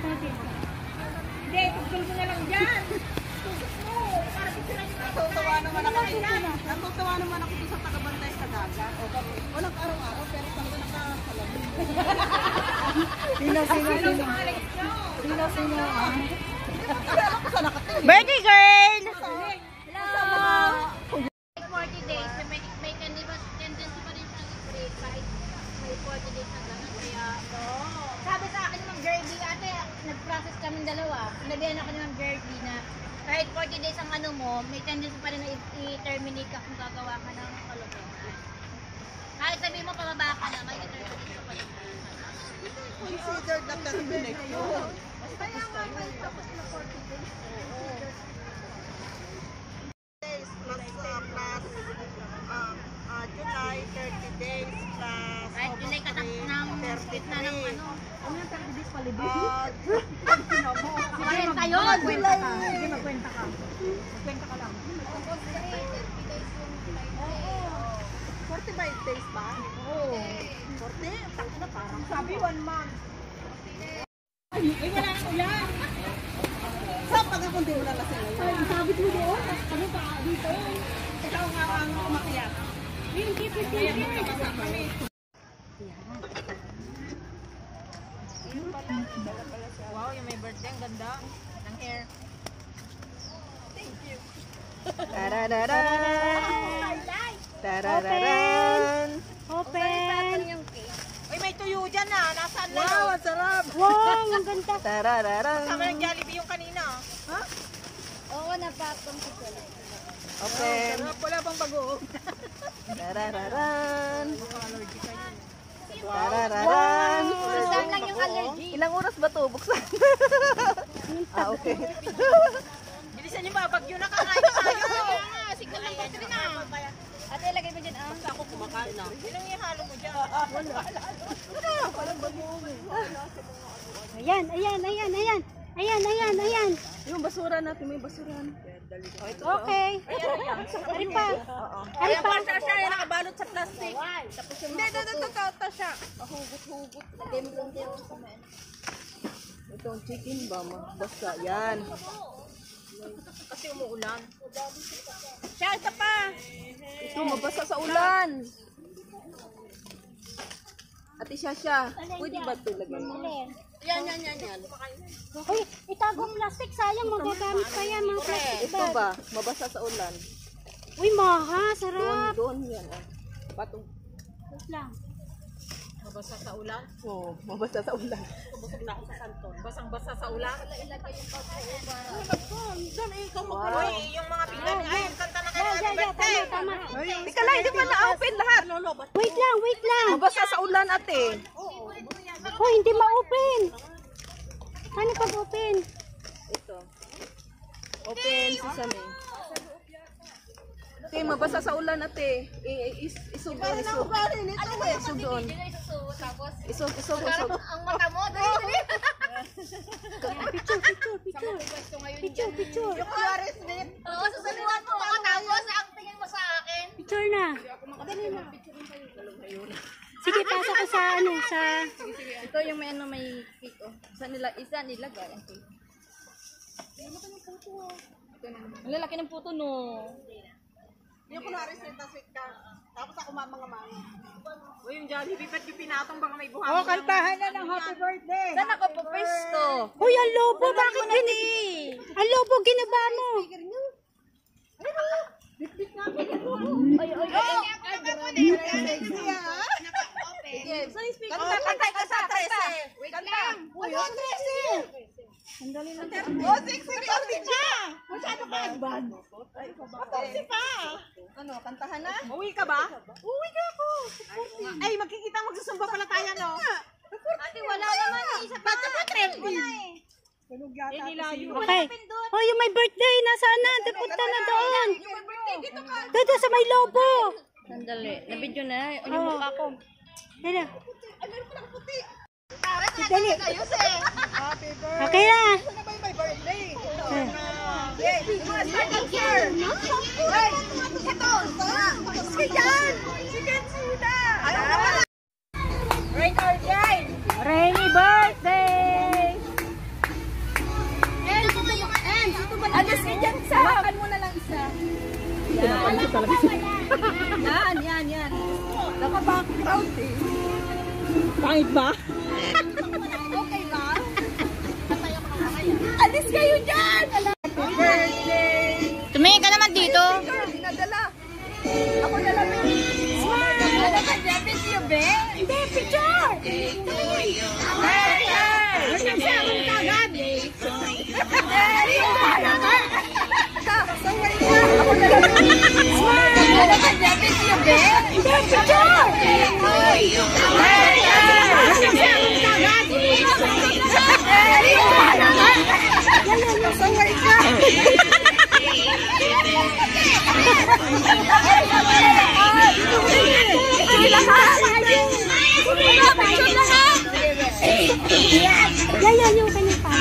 Hindi, tugtol mo na lang dyan. Tugtol mo. Para picturean yung natutuwa naman ako. Natutuwa naman ako sa tagabantay sa dagat. Walang araw-araw, pero talaga nakasalamin. Sino. Birthday girl! Hello! 40 days, may tendency pa rin siya nag-break kahit may 40 days na gano'n. Kaya, sabi sa akin ng Gerby, ate, nag-process kami dalawa. Sinabihan ako ng Gerby na kahit 40 days ang ano mo, may tendency pa rin na i-terminate ka kung gagawa ka ng kalokohan. Kahit sabihin mo pababa ka na, may i-terminate ka pa rin. Considered na terminate yun. Kaya nga, may tapos na 40 days. July, 30 days plus Kahit July ka ng 30 na ng ano. Ano yung 30 days palibig? Sige, tayo! Sige, magkwenta ka. Magkwenta ka lang. 45 days ba? Oo. 40? Takot na parang. Sabi 1 month. Ay, wala na ulan. Saan pag ako hindi mo nalasing ngayon? Ay, sabi ko doon. Ano pa dito? Ikaw nga ang umakyat. Hindi. Wow, yung may birthday, ang ganda ng hair. Thank you. Tarararan! Open! Uy, may tuyo dyan ah. Nasaan na? Wow, ang sarap! Wow, ang ganda! Tarararan! Kasama ng Jollibee yung kanina. Ha? Oo, napatong ko pala. Open! Wala bang bago? Tarararan! Tarararan! Saan lang yung allergy? Ilang oras ba ito? Buksan? Okay. Bilisan niyo ba? Bagyo na kakain tayo. Signal lang battery na. Ate, lagay mo dyan ah. Basta ako kumakain na. Ilang ihalo mo dyan? Walang bagyo. Ayan. Yung basura natin, may basuran. Okay. Ari pa. Ayan pa siya yung nakabalot sa plastic. Hindi, ito siya. Hugot-hugot. Itong chicken ba? Basta yan. Kasi umuulan. Siya, isa pa. Ito, mabasa sa ulan. Ate Shasha, pwede ba ito lagay? Yan. Uy, itagong plastic. Sayang, magagamit pa yan. Mga plastic Ito ba? Mabasa sa ulan. Uy, maha. Sarap. Doon yan. Patong. Wait lang. Mabasa sa ulan. Oo, mabasa sa ulan. Busog na ako sa kanton. Basang-basa sa ulan. Wow. Uy, yung mga pinggan. Ay, kanta na kayo. Happy birthday. Tama. Ika lang, hindi pa na-open lahat. Wait lang. Mabasa sa ulan, ate. Oh, hindi ma-open. Ano pag-open? Ito. Open sesame. Okay, mabasa sa ulan, ate. Isog doon, isog. Isog doon. Isog. Ang mata mo. Picture. Yung Juarez Smith. Oo, susunduan mo ako. Tapos, ang tingin mo sa akin. Picture na. Sige, pasok ko sa sa... Ito yung may cake, oh. Isa nilagay ang cake. Ang lalaki ng puto, no. Yung kunwari sweet na sweet ka. Tapos ako mamang-amang. Uy, yung Jollibee, ba't yung pinatong baka may buhangin? kantahan na ng happy birthday. Saan ako po pwesto? Uy, ang lobo. Bakit ang lobo, ginaba mo. Kantay ka sa 13. Wait lang. Uy, 13. Sandali lang. Oh, 6 ka. Masyado ka. Matapsi pa. Ano, kantahan na? Uwi ka ba? Uwi ka ako. Ay, magkikita magsusumba pala tayo, no? Ate, wala naman. Isa pa. Wala eh. Okay. Oh, yung may birthday. Nasaan na? Punta na doon. Yung birthday, dito ka. Doon sa may lobo. Sandali. Nabidyo na. Yung mukha ko. Dali. Ay, meron pala puti. Dali. Happy birthday. Okay na. Ano ba yung my birthday? Yes, you must start up here. Hey, ito. Si Jan. Si Kansuna. Ano ka pala? Rain or shine. Rainy birthday. isa. Hawakan mo na lang isa. Yan. Wala ko ba, wala. Yan. Naka-background eh. Pangit ba? Okay ba? Alis kayo dyan! Happy birthday! Tumingin ka naman dito. Dinadala. Ako na lang. Smile! Ano ba dyan? Miss you, be? Hindi, picture! Hey! Hanggang siya akong kagad. Hey! Saway ka! Ako na lang. Smile! Ano ba dyan? Miss you, be? Hindi, picture! Hey! Hanggang siya akong kagad. Hey! Saway ka! Sige lahat! Yan yung kanyang pa.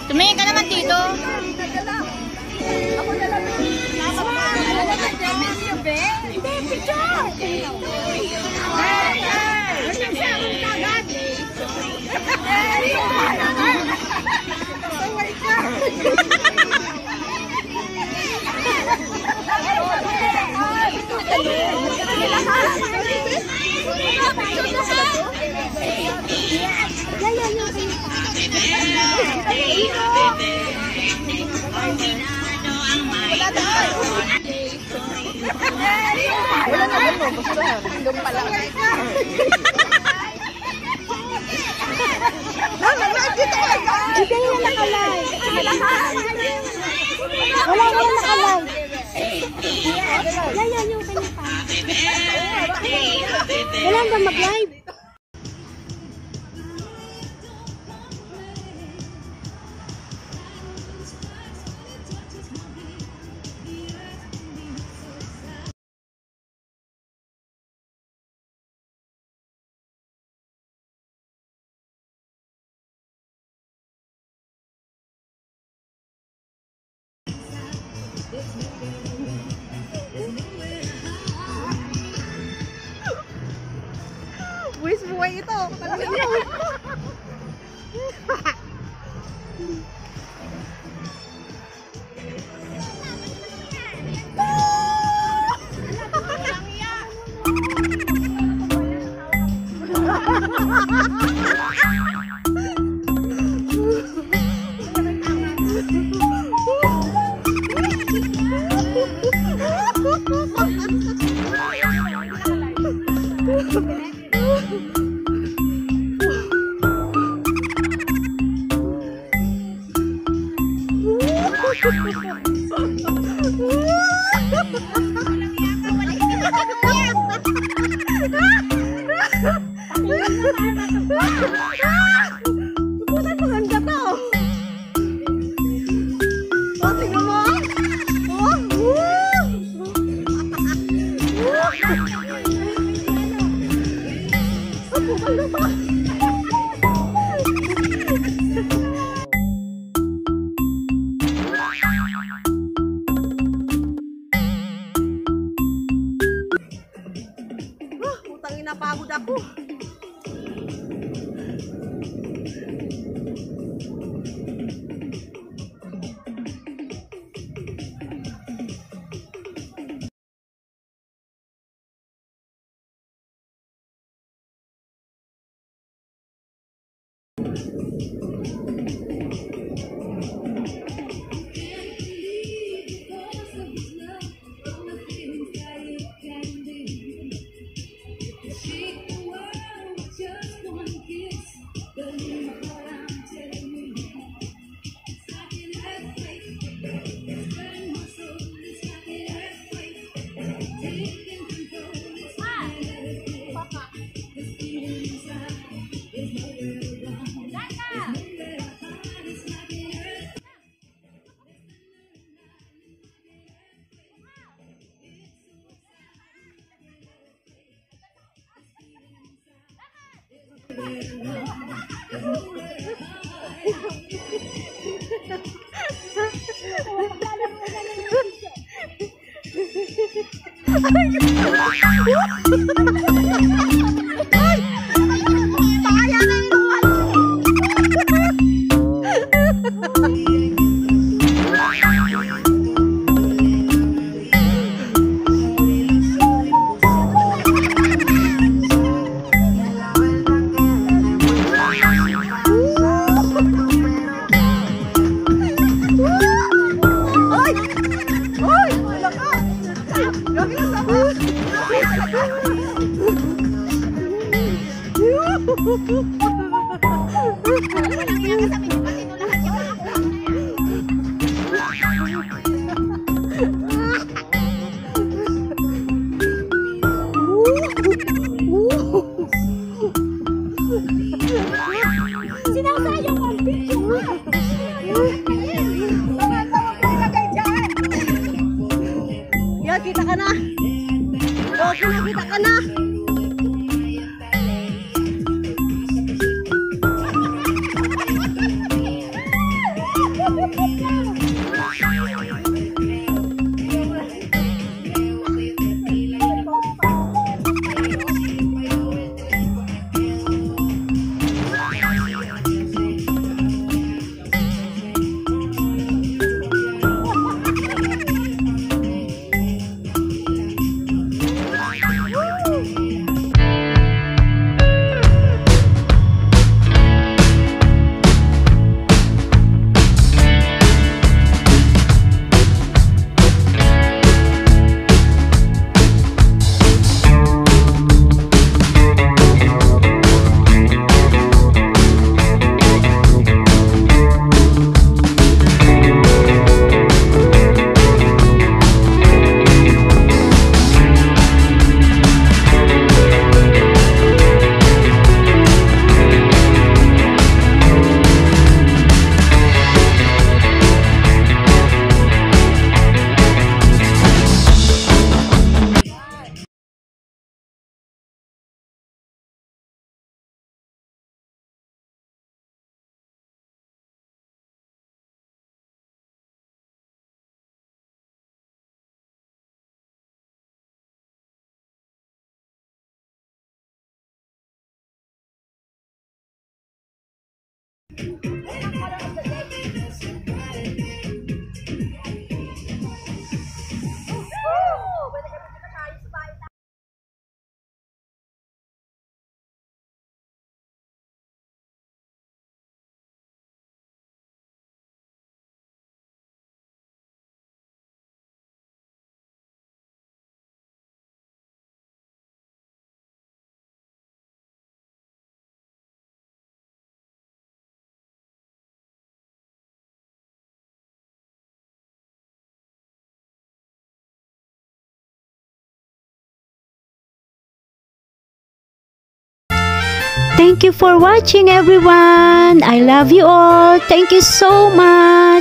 Tumingin ka naman dito. Ako na lang. Ano ba dyan? Miss you, be? Hindi, picture! Hanggang siya akong kagad. Saway ka! Wala na mo, basta doon pa lang. Hindi na nakalay. Wala na nakalay. Yan yung kanyang pa. Wala na mag-live. Buwis buhay ito. Maganda to. Oh, tingnan mo. Maganda pa. Putang ina, pagod ako. Ay! Walang iya ka sa amin, pati mo lahat yung mga kuha na yan. Sinasayang ang picture mo. Yan, kita ka na. Okay na, kita ka na. Thank you for watching, everyone. I love you all. Thank you so much.